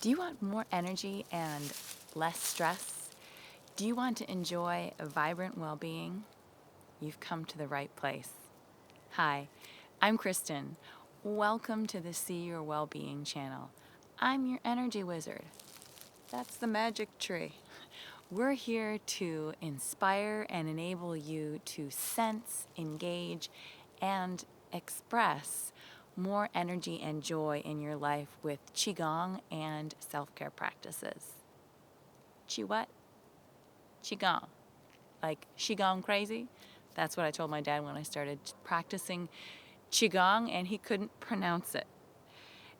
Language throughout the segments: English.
Do you want more energy and less stress? Do you want to enjoy a vibrant well-being? You've come to the right place. Hi, I'm Kristen. Welcome to the See Your Wellbeing channel. I'm your energy wizard. That's the magic tree. We're here to inspire and enable you to sense, engage, and express more energy and joy in your life with Qigong and self-care practices. Qi what? Qigong. Like Qigong crazy? That's what I told my dad when I started practicing Qigong, and he couldn't pronounce it.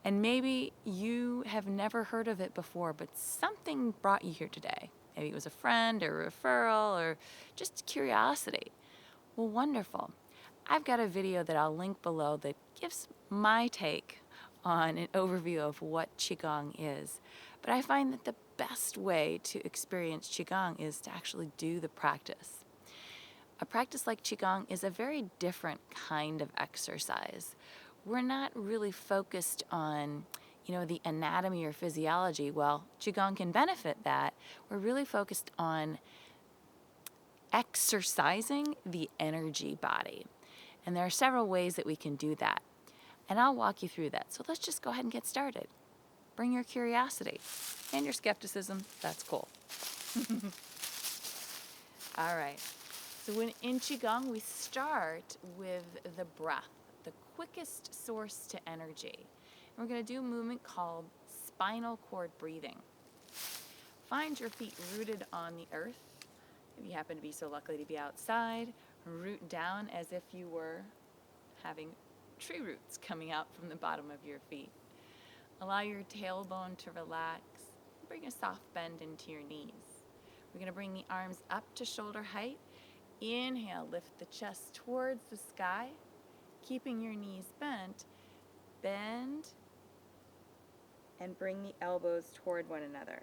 And maybe you have never heard of it before, but something brought you here today. Maybe it was a friend or a referral or just curiosity. Well, wonderful. I've got a video that I'll link below that gives my take on an overview of what Qigong is. But I find that the best way to experience Qigong is to actually do the practice. A practice like Qigong is a very different kind of exercise. We're not really focused on, the anatomy or physiology. Well, Qigong can benefit that. We're really focused on exercising the energy body. And there are several ways that we can do that. And I'll walk you through that. So let's just go ahead and get started. Bring your curiosity and your skepticism. That's cool. All right. So in Qigong, we start with the breath, the quickest source to energy. And we're going to do a movement called spinal cord breathing. Find your feet rooted on the earth. If you happen to be so lucky to be outside, root down as if you were having tree roots coming out from the bottom of your feet. Allow your tailbone to relax. Bring a soft bend into your knees. We're going to bring the arms up to shoulder height. Inhale, lift the chest towards the sky, keeping your knees bent. Bend and bring the elbows toward one another.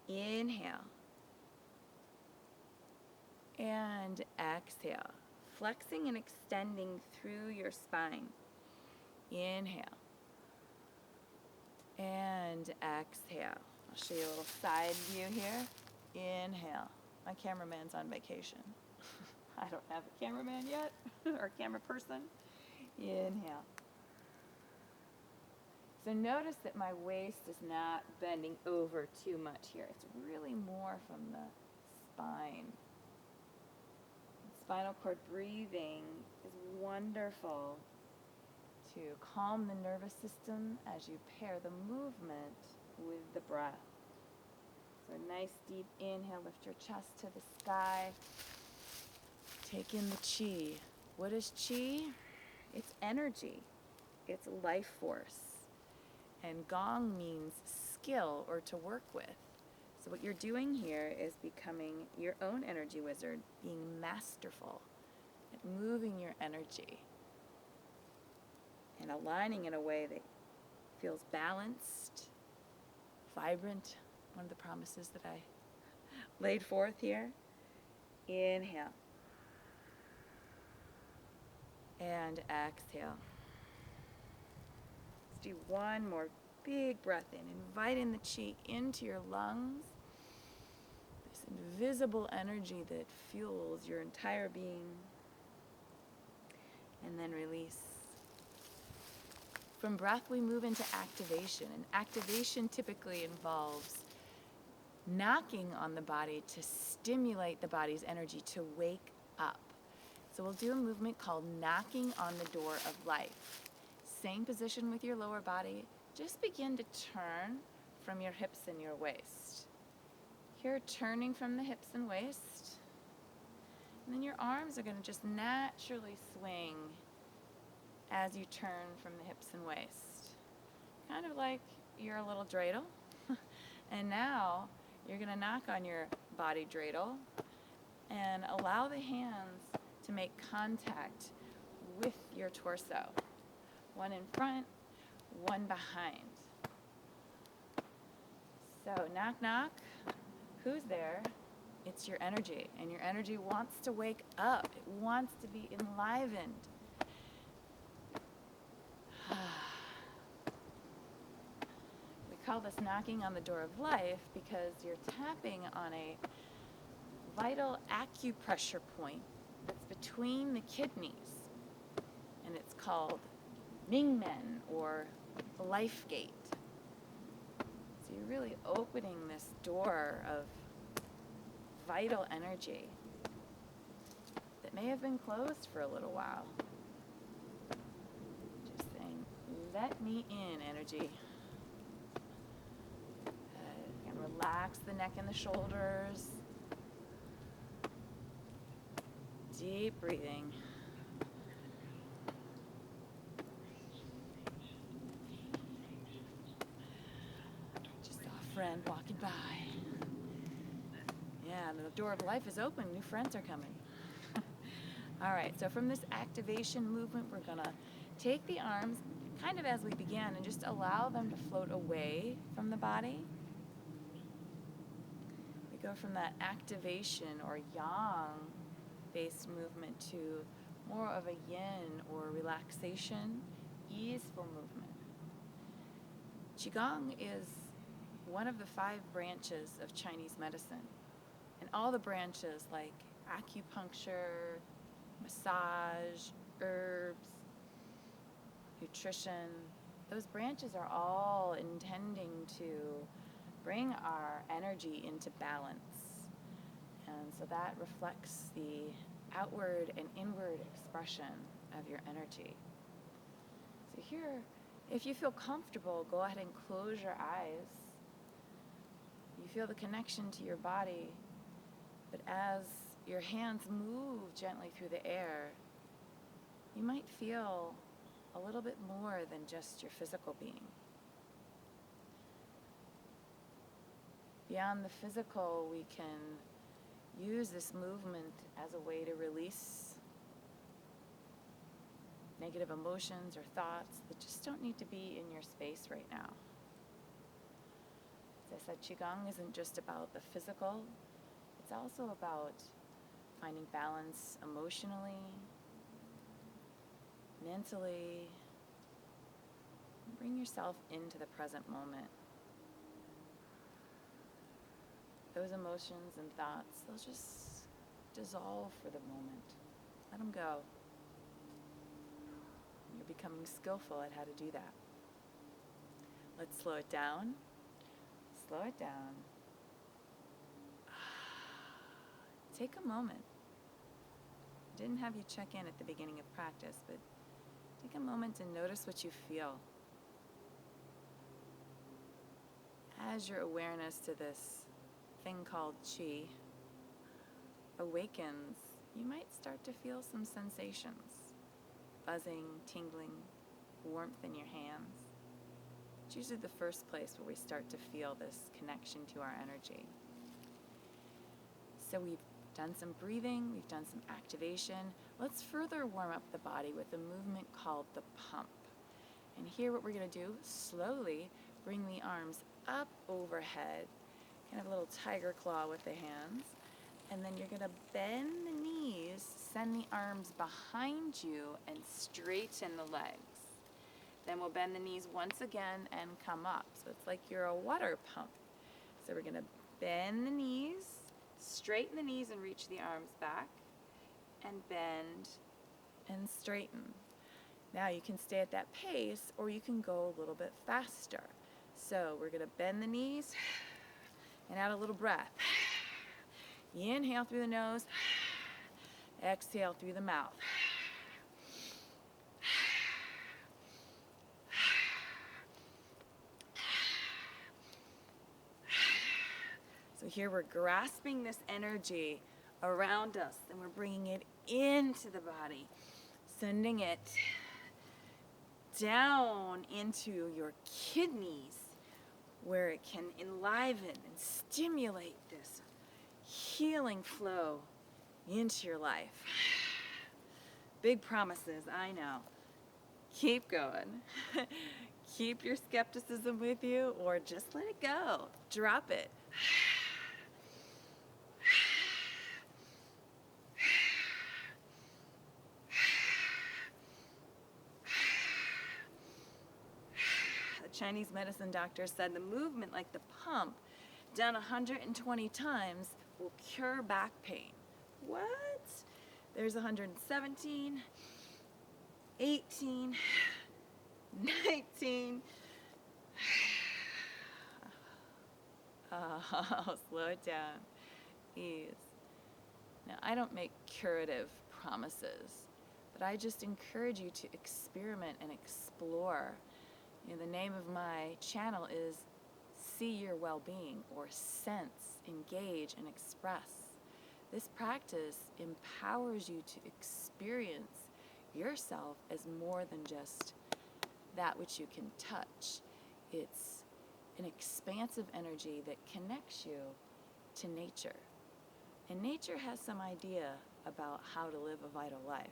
Inhale. And exhale, flexing and extending through your spine. Inhale. And exhale. I'll show you a little side view here. Inhale. My cameraman's on vacation. I don't have a cameraman yet, or a camera person. Inhale. So notice that my waist is not bending over too much here. It's really more from the spine. Spinal cord breathing is wonderful to calm the nervous system as you pair the movement with the breath. So a nice deep inhale, lift your chest to the sky. Take in the Qi. What is Qi? It's energy. It's life force. And Gong means skill or to work with. So what you're doing here is becoming your own energy wizard, being masterful at moving your energy and aligning in a way that feels balanced, vibrant. One of the promises that I laid forth here. Inhale. And exhale. Let's do one more big breath in. Invite in the Qi into your lungs. This invisible energy that fuels your entire being. And then release. From breath, we move into activation. And activation typically involves knocking on the body to stimulate the body's energy to wake up. So we'll do a movement called knocking on the door of life. Same position with your lower body. Just begin to turn from your hips and your waist. Here, turning from the hips and waist. And then your arms are going to just naturally swing as you turn from the hips and waist. Kind of like you're a little dreidel. And now you're going to knock on your body dreidel and allow the hands to make contact with your torso. One in front, one behind. So knock, knock. Who's there? It's your energy, and your energy wants to wake up. It wants to be enlivened. We call this knocking on the door of life because you're tapping on a vital acupressure point that's between the kidneys, and it's called Mingmen or life gate. So you're really opening this door of vital energy that may have been closed for a little while. Just saying, let me in, energy. And relax the neck and the shoulders. Deep breathing. Just saw a friend walking by. Yeah, and the door of life is open. New friends are coming. All right, so from this activation movement, we're going to take the arms kind of as we began and just allow them to float away from the body. We go from that activation or yang-based movement to more of a yin or relaxation, easeful movement. Qigong is one of the 5 branches of Chinese medicine. And all the branches like acupuncture, massage, herbs, nutrition, those branches are all intending to bring our energy into balance. And so that reflects the outward and inward expression of your energy. So here, if you feel comfortable, go ahead and close your eyes. You feel the connection to your body, but as your hands move gently through the air, you might feel a little bit more than just your physical being. Beyond the physical, we can use this movement as a way to release negative emotions or thoughts that just don't need to be in your space right now. As I said, Qigong isn't just about the physical, it's also about finding balance emotionally, mentally. Bring yourself into the present moment. Those emotions and thoughts, they'll just dissolve for the moment. Let them go. You're becoming skillful at how to do that. Let's slow it down. Slow it down. Take a moment. I didn't have you check in at the beginning of practice, but take a moment and notice what you feel. As your awareness to this thing called Qi awakens, you might start to feel some sensations. Buzzing, tingling, warmth in your hands. It's usually the first place where we start to feel this connection to our energy. So we've done some breathing, we've done some activation. Let's further warm up the body with a movement called the pump. And here what we're going to do, slowly bring the arms up overhead, kind of a little tiger claw with the hands. And then you're going to bend the knees, send the arms behind you, and straighten the legs. Then we'll bend the knees once again and come up. So it's like you're a water pump. So we're going to bend the knees, straighten the knees and reach the arms back, and bend and straighten. Now you can stay at that pace, or you can go a little bit faster. So we're going to bend the knees and add a little breath. Inhale through the nose, exhale through the mouth. So here we're grasping this energy around us and we're bringing it into the body, sending it down into your kidneys where it can enliven and stimulate this healing flow into your life. Big promises, I know. Keep going. Keep your skepticism with you or just let it go. Drop it. The Chinese medicine doctor said the movement, like the pump, done 120 times will cure back pain. What? There's 117, 18, 19. Oh, slow it down. Ease. Now, I don't make curative promises, but I just encourage you to experiment and explore. The name of my channel is See Your Well-Being, or Sense, Engage, and Express. This practice empowers you to experience yourself as more than just that which you can touch. It's an expansive energy that connects you to nature. And nature has some idea about how to live a vital life.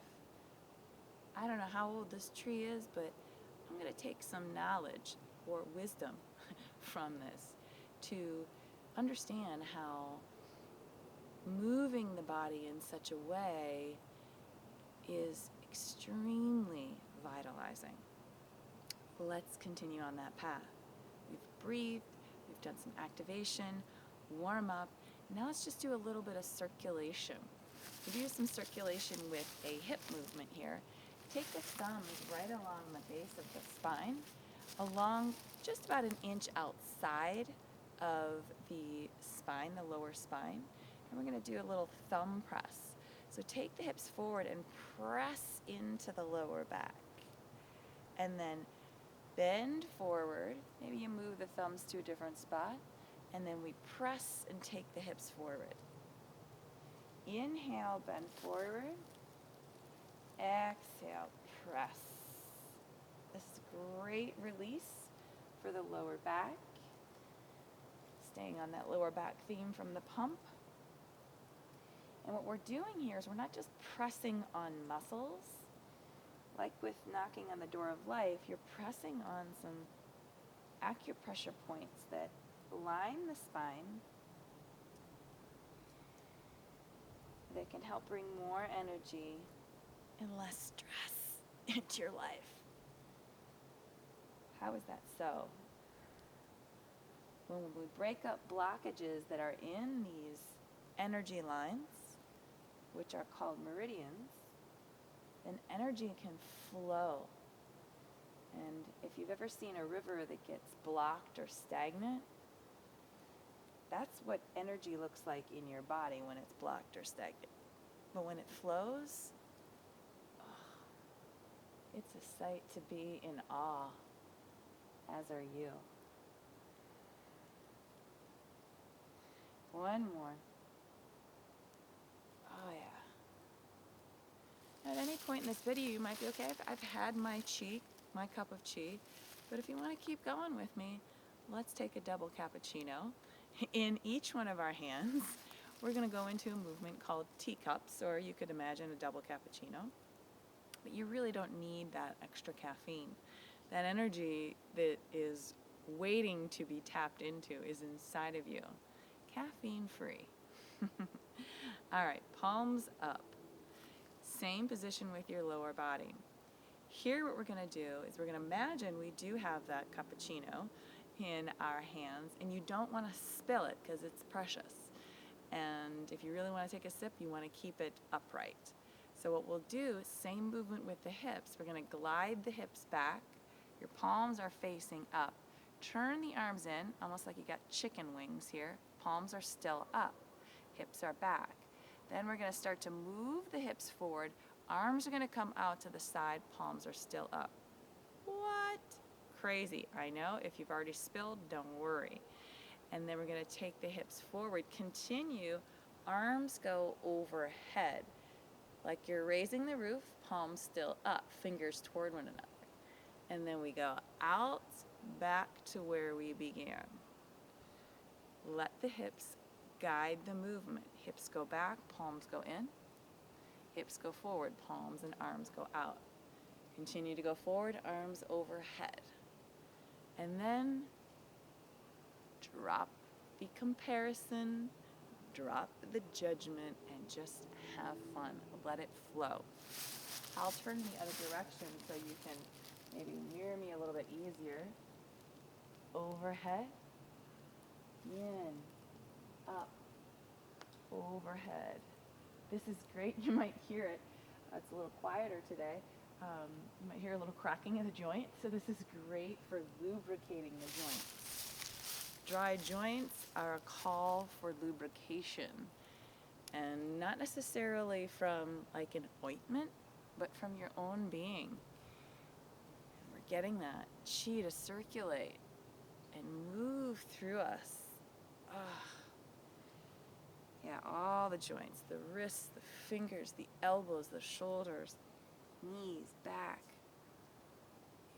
I don't know how old this tree is, but I'm going to take some knowledge or wisdom from this to understand how moving the body in such a way is extremely vitalizing. Let's continue on that path. We've breathed, we've done some activation, warm up. Now let's just do a little bit of circulation. We do some circulation with a hip movement here. Take the thumbs right along the base of the spine, along just about an inch outside of the spine, the lower spine. And we're going to do a little thumb press. So take the hips forward and press into the lower back. And then bend forward. Maybe you move the thumbs to a different spot. And then we press and take the hips forward. Inhale, bend forward. Exhale, press. This is great release for the lower back. Staying on that lower back theme from the pump. And what we're doing here is we're not just pressing on muscles. Like with knocking on the door of life, you're pressing on some acupressure points that line the spine, that can help bring more energy and less stress into your life. How is that so? When we break up blockages that are in these energy lines, which are called meridians, then energy can flow. And if you've ever seen a river that gets blocked or stagnant, that's what energy looks like in your body when it's blocked or stagnant. But when it flows, it's a sight to be in awe, as are you. One more. Oh yeah. At any point in this video, you might be okay. I've had my Qi, my cup of Qi. But if you want to keep going with me, let's take a double cappuccino. In each one of our hands, we're going to go into a movement called teacups, or you could imagine a double cappuccino. But you really don't need that extra caffeine. That energy that is waiting to be tapped into is inside of you. Caffeine free. All right, palms up. Same position with your lower body. Here what we're going to do is we're going to imagine we do have that cappuccino in our hands, and you don't want to spill it because it's precious. And if you really want to take a sip, you want to keep it upright. So what we'll do, same movement with the hips. We're going to glide the hips back. Your palms are facing up. Turn the arms in, almost like you got chicken wings here. Palms are still up. Hips are back. Then we're going to start to move the hips forward. Arms are going to come out to the side. Palms are still up. What? Crazy. I know. If you've already spilled, don't worry. And then we're going to take the hips forward. Continue. Arms go overhead. Like you're raising the roof, palms still up, fingers toward one another. And then we go out, back to where we began. Let the hips guide the movement. Hips go back, palms go in. Hips go forward, palms and arms go out. Continue to go forward, arms overhead. And then drop the comparison, drop the judgment, and just have fun. Let it flow. I'll turn the other direction so you can maybe mirror me a little bit easier. overhead, yin, up, overhead. This is great. You might hear it. It's a little quieter today. You might hear a little cracking of the joint. So this is great for lubricating the joints. Dry joints are a call for lubrication, and not necessarily from like an ointment, but from your own being. And we're getting that chi to circulate and move through us. Yeah, all the joints, the wrists, the fingers, the elbows, the shoulders, knees, back,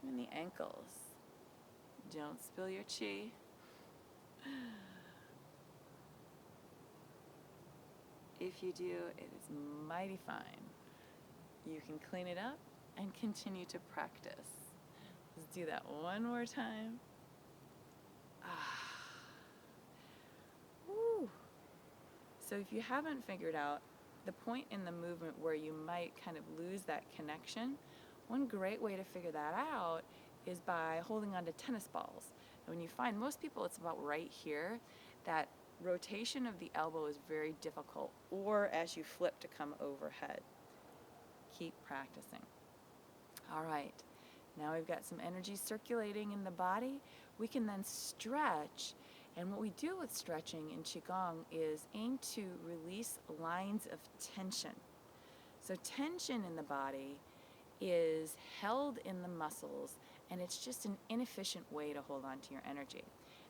even the ankles. Don't spill your chi. If you do, it is mighty fine. You can clean it up and continue to practice. Let's do that one more time. Woo. So if you haven't figured out the point in the movement where you might kind of lose that connection, one great way to figure that out is by holding on to tennis balls. And when you find most people, it's about right here, that rotation of the elbow is very difficult, or as you flip to come overhead. Keep practicing. All right, now we've got some energy circulating in the body. We can then stretch. And what we do with stretching in Qigong is aim to release lines of tension. So tension in the body is held in the muscles, and it's just an inefficient way to hold on to your energy.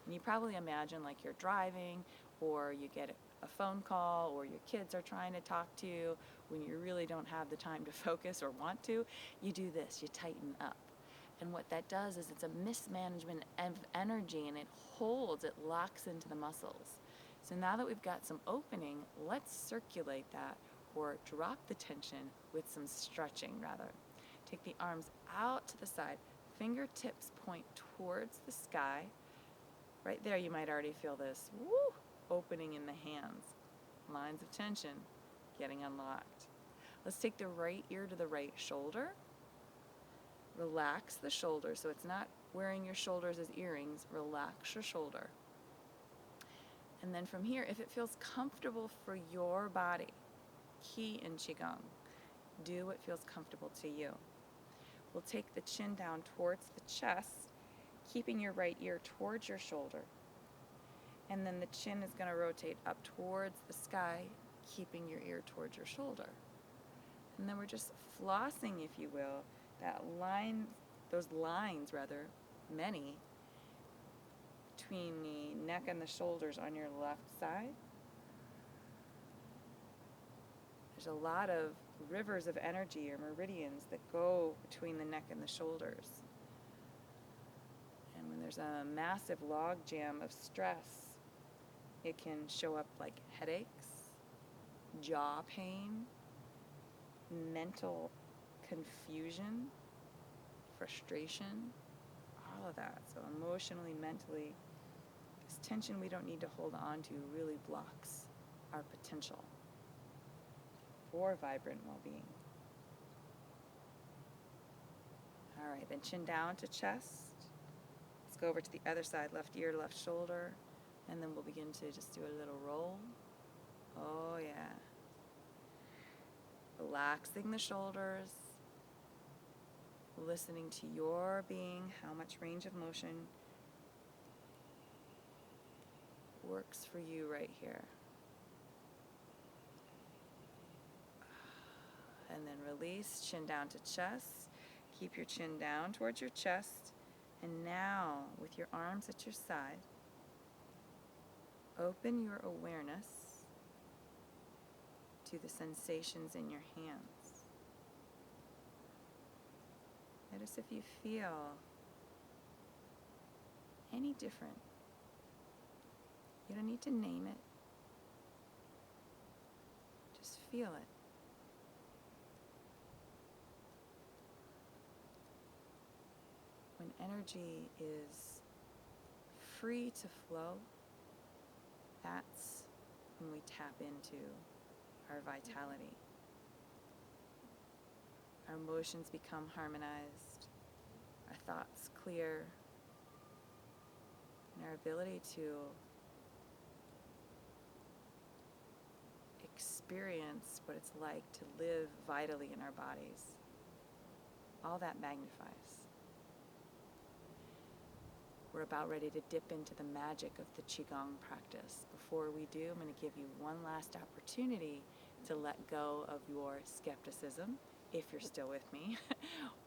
And you probably imagine like you're driving, or you get a phone call, or your kids are trying to talk to you when you really don't have the time to focus or want to. You do this, you tighten up. And what that does is it's a mismanagement of energy, and it holds, it locks into the muscles. So now that we've got some opening, let's circulate that, or drop the tension with some stretching rather. Take the arms out to the side. Fingertips point towards the sky. Right there you might already feel this opening in the hands. Lines of tension getting unlocked. Let's take the right ear to the right shoulder. Relax the shoulder, so it's not wearing your shoulders as earrings. Relax your shoulder. And then from here, if it feels comfortable for your body, Qi in Qigong, do what feels comfortable to you. We'll take the chin down towards the chest, keeping your right ear towards your shoulder. And then the chin is going to rotate up towards the sky, keeping your ear towards your shoulder. And then we're just flossing, if you will, those lines, many, between the neck and the shoulders on your left side. There's a lot of rivers of energy or meridians that go between the neck and the shoulders. And when there's a massive log jam of stress, it can show up like headaches, jaw pain, mental confusion, frustration, all of that. So emotionally, mentally, this tension we don't need to hold on to really blocks our potential for vibrant well-being. All right, then chin down to chest. Let's go over to the other side, left ear to left shoulder, and then we'll begin to just do a little roll. Oh yeah. Relaxing the shoulders, listening to your being, how much range of motion works for you right here. And then release, chin down to chest. Keep your chin down towards your chest. And now, with your arms at your side, open your awareness to the sensations in your hands. Notice if you feel any different. You don't need to name it. Just feel it. When energy is free to flow, that's when we tap into our vitality. Our emotions become harmonized, our thoughts clear, and our ability to experience what it's like to live vitally in our bodies. All that magnifies. We're about ready to dip into the magic of the Qigong practice. Before we do, I'm going to give you one last opportunity to let go of your skepticism, if you're still with me,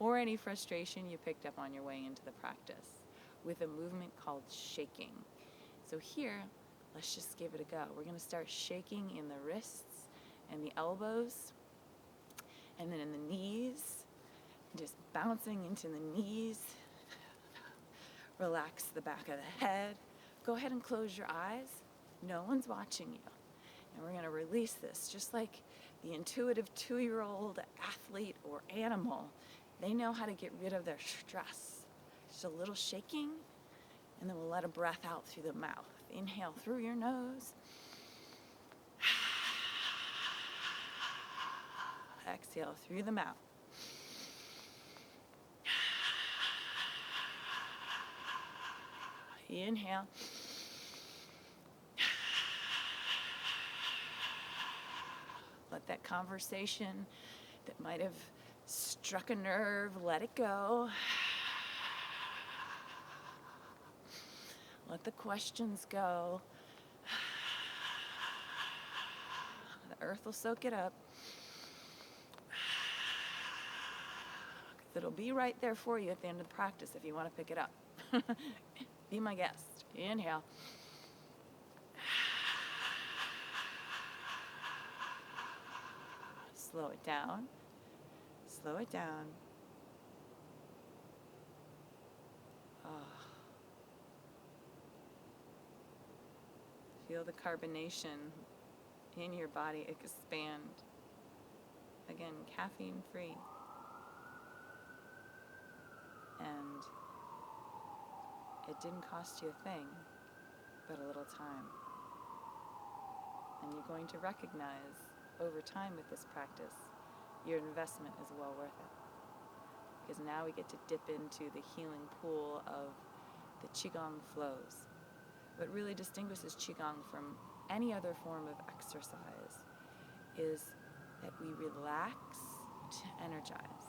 or any frustration you picked up on your way into the practice, with a movement called shaking. So here, let's just give it a go. We're going to start shaking in the wrists and the elbows, and then in the knees, just bouncing into the knees. Relax the back of the head. Go ahead and close your eyes. No one's watching you. And we're going to release this just like the intuitive 2-year-old athlete or animal. They know how to get rid of their stress. Just a little shaking, and then we'll let a breath out through the mouth. Inhale through your nose. Exhale through the mouth. Inhale. Let that conversation that might have struck a nerve, let it go. Let the questions go. The earth will soak it up. It'll be right there for you at the end of the practice if you want to pick it up. Be my guest. Inhale. Slow it down. Slow it down. Oh. Feel the carbonation in your body expand. Again, caffeine free. And it didn't cost you a thing, but a little time. And you're going to recognize over time with this practice, your investment is well worth it. Because now we get to dip into the healing pool of the Qigong flows. What really distinguishes Qigong from any other form of exercise is that we relax to energize.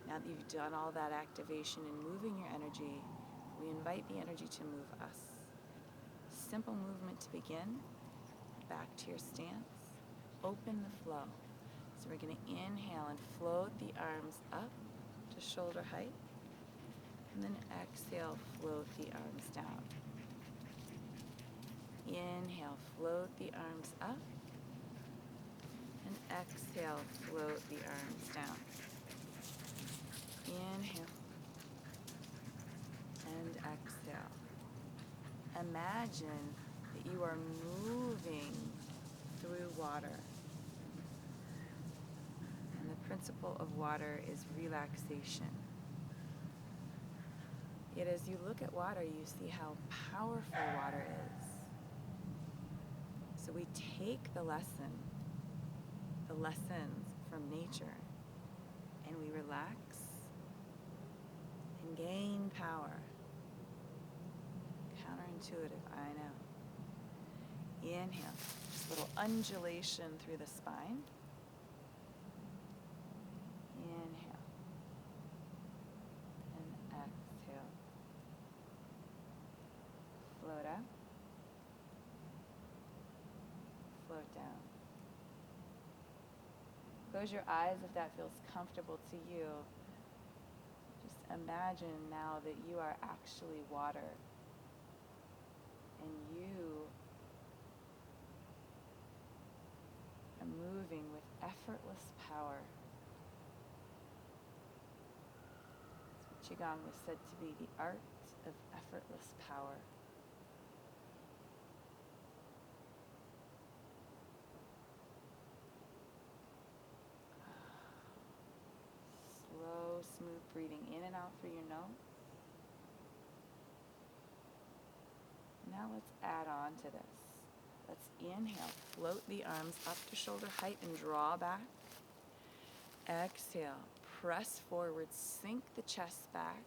Now that you've done all that activation and moving your energy, we invite the energy to move us. Simple movement to begin. Back to your stance. Open the flow. So we're going to inhale and float the arms up to shoulder height. And then exhale, float the arms down. Inhale, float the arms up. And exhale, float the arms down. Inhale. And exhale. Imagine that you are moving through water. And the principle of water is relaxation. Yet as you look at water, you see how powerful water is. So we take the lessons from nature, and we relax and gain power. Counterintuitive, I know. Inhale, just a little undulation through the spine. Inhale. And exhale. Float up. Float down. Close your eyes if that feels comfortable to you. Just imagine now that you are actually water. And you are moving with effortless power. Qigong is said to be the art of effortless power. Slow, smooth breathing in and out through your nose. Now let's add on to this. Let's inhale, float the arms up to shoulder height and draw back. Exhale, press forward, sink the chest back.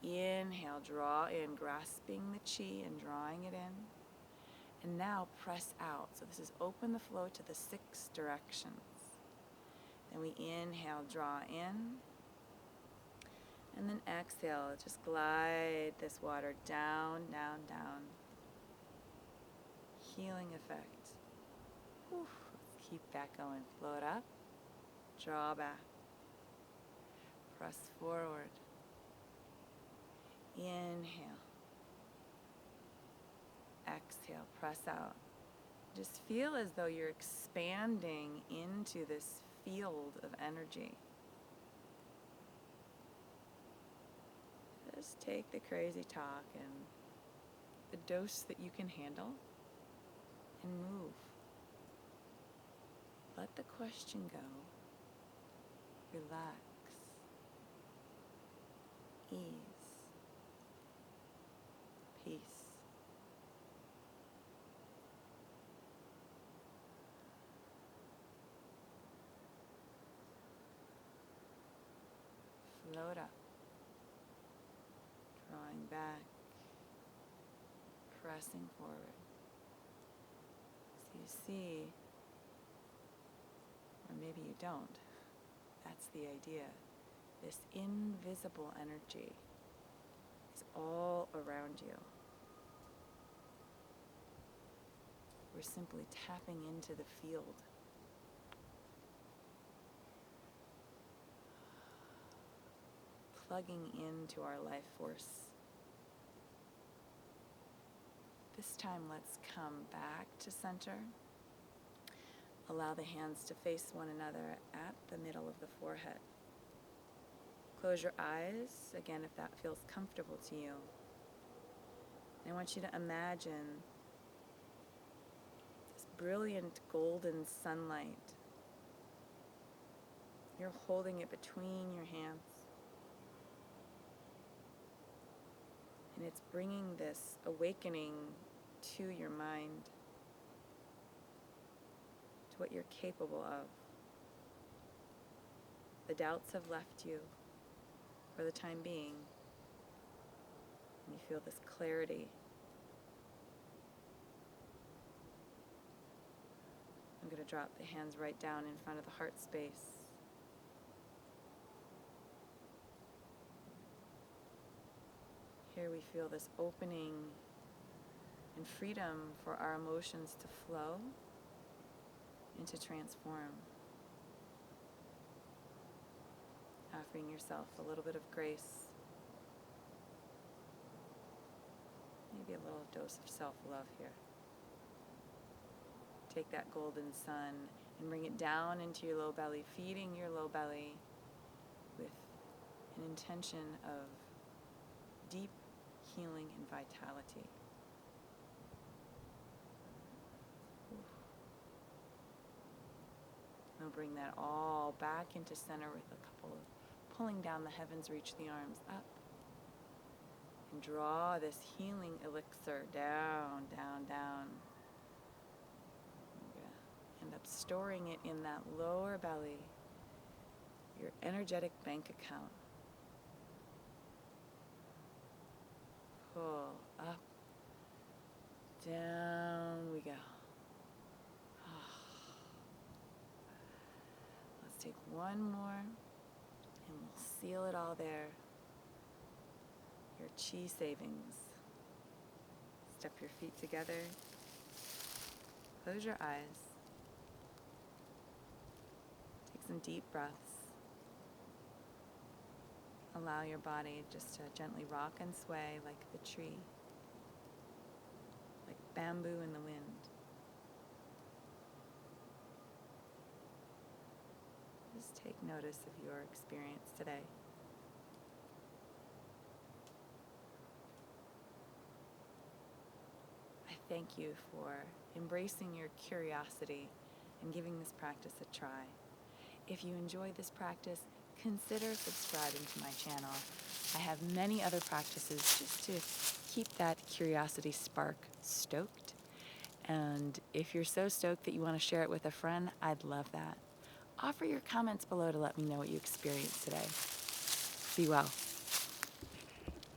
Inhale, draw in, grasping the Qi and drawing it in. And now press out. So this is open the flow to the 6 directions. Then we inhale, draw in. And then exhale, just glide this water down, down, down. Healing effect. Whew. Let's keep that going. Float up, draw back. Press forward. Inhale. Exhale, press out. Just feel as though you're expanding into this field of energy. Just take the crazy talk and the dose that you can handle and move. Let the question go. Relax. Ease. Peace. Float up. Drawing back. Pressing forward. So you see, or maybe you don't, that's the idea. This invisible energy is all around you. We're simply tapping into the field. Plugging into our life force. This time, let's come back to center. Allow the hands to face one another at the middle of the forehead. Close your eyes, again, if that feels comfortable to you. And I want you to imagine this brilliant golden sunlight. You're holding it between your hands. And it's bringing this awakening to your mind, to what you're capable of. The doubts have left you for the time being, and you feel this clarity. I'm going to drop the hands right down in front of the heart space. Here we feel this opening and freedom for our emotions to flow and to transform. Offering yourself a little bit of grace, maybe a little dose of self-love here. Take that golden sun and bring it down into your low belly, feeding your low belly with an intention of deep healing and vitality. Now bring that all back into center with a couple of pulling down the heavens, reach the arms up. And draw this healing elixir down, down, down. You're gonna end up storing it in that lower belly, your energetic bank account. Pull up, down we go. Let's take one more, and we'll seal it all there. Your Qi savings. Step your feet together. Close your eyes. Take some deep breaths. Allow your body just to gently rock and sway like the tree, like bamboo in the wind. Just take notice of your experience today. I thank you for embracing your curiosity and giving this practice a try. If you enjoy this practice, consider subscribing to my channel. I have many other practices just to keep that curiosity spark stoked. And if you're so stoked that you want to share it with a friend, I'd love that. Offer your comments below to let me know what you experienced today. Be well.